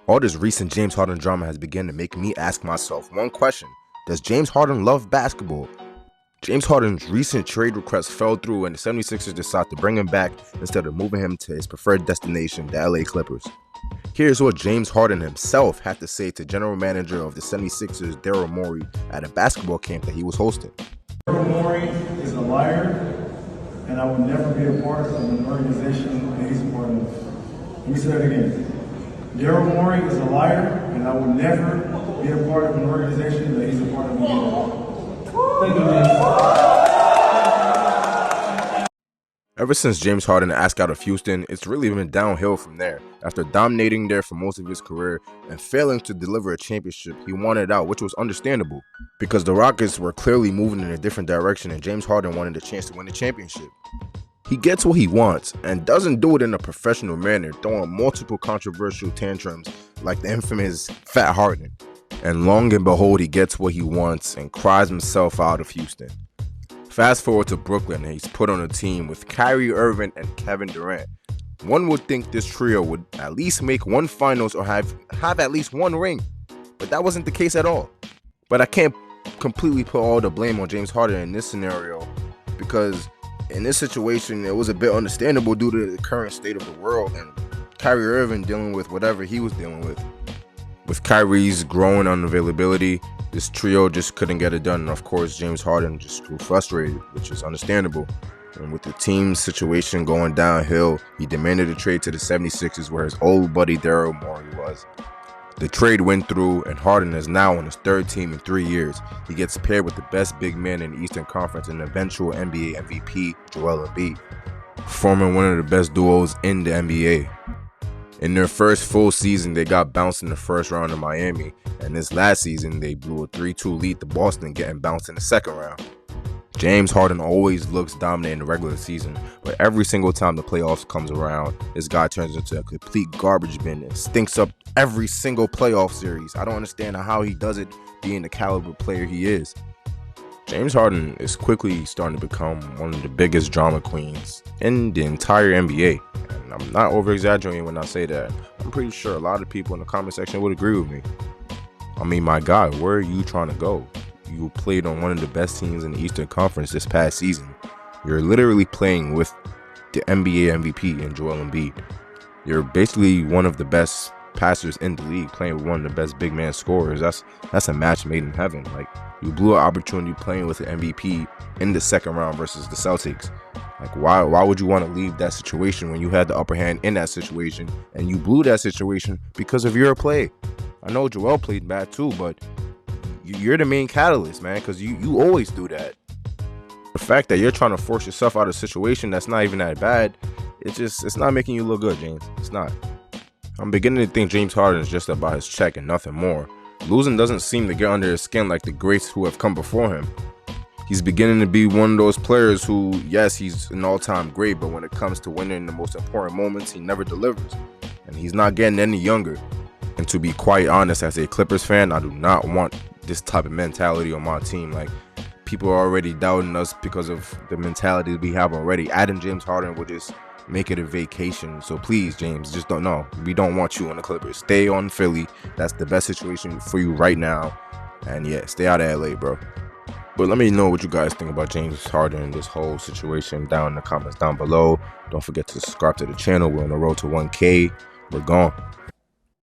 All this recent James Harden drama has begun to make me ask myself one question. Does James Harden love basketball? James Harden's recent trade request fell through and the 76ers decided to bring him back instead of moving him to his preferred destination, the LA Clippers. Here's what James Harden himself had to say to general manager of the 76ers, Daryl Morey, at a basketball camp that he was hosting. Daryl Morey is a liar, and I will never be a part of an organization that he's a part of. Let me say that again. Daryl Morey is a liar, and I will never be a part of an organization that he's a part of again. Thank you, man. Ever since James Harden asked out of Houston, it's really been downhill from there. After dominating there for most of his career and failing to deliver a championship, he wanted out, which was understandable because the Rockets were clearly moving in a different direction and James Harden wanted a chance to win the championship. He gets what he wants and doesn't do it in a professional manner, throwing multiple controversial tantrums like the infamous Fat Harden. And long and behold, he gets what he wants and cries himself out of Houston. Fast forward to Brooklyn and he's put on a team with Kyrie Irving and Kevin Durant. One would think this trio would at least make one finals or have at least one ring, but that wasn't the case at all. But I can't completely put all the blame on James Harden in this scenario because in this situation, it was a bit understandable due to the current state of the world and Kyrie Irving dealing with whatever he was dealing with. With Kyrie's growing unavailability, this trio just couldn't get it done. And of course, James Harden just grew frustrated, which is understandable. And with the team's situation going downhill, he demanded a trade to the 76ers where his old buddy Daryl Morey was. The trade went through and Harden is now on his third team in 3 years. He gets paired with the best big man in the Eastern Conference and eventual NBA MVP, Joel Embiid, forming one of the best duos in the NBA. In their first full season, they got bounced in the first round in Miami, and this last season, they blew a 3-2 lead to Boston, getting bounced in the second round. James Harden always looks dominant in the regular season, but every single time the playoffs comes around, this guy turns into a complete garbage bin and stinks up every single playoff series. I don't understand how he does it being the caliber player he is. James Harden is quickly starting to become one of the biggest drama queens in the entire NBA. And I'm not over-exaggerating when I say that. I'm pretty sure a lot of people in the comment section would agree with me. I mean, my God, where are you trying to go? You played on one of the best teams in the Eastern Conference this past season. You're literally playing with the NBA MVP in Joel Embiid. You're basically one of the best passers in the league, playing with one of the best big man scorers. That's a match made in heaven. Like, you blew an opportunity playing with the MVP in the second round versus the Celtics. Like, why would you want to leave that situation when you had the upper hand in that situation and you blew that situation because of your play? I know Joel played bad too, but you're the main catalyst, man, because you always do that. The fact that you're trying to force yourself out of a situation that's not even that bad, it's not making you look good, James. It's not. I'm beginning to think James Harden is just about his check and nothing more. Losing doesn't seem to get under his skin like the greats who have come before him. He's beginning to be one of those players who, yes, he's an all-time great, but when it comes to winning in the most important moments, he never delivers. And he's not getting any younger. And to be quite honest, as a Clippers fan, I do not want this type of mentality on my team. Like, people are already doubting us because of the mentality we have already. Adding James Harden will just make it a vacation. So please, James, just don't know. We don't want you on the Clippers. Stay on Philly. That's the best situation for you right now. And yeah, stay out of LA, bro. But let me know what you guys think about James Harden and this whole situation down in the comments down below. Don't forget to subscribe to the channel. We're on the road to 1K. We're gone.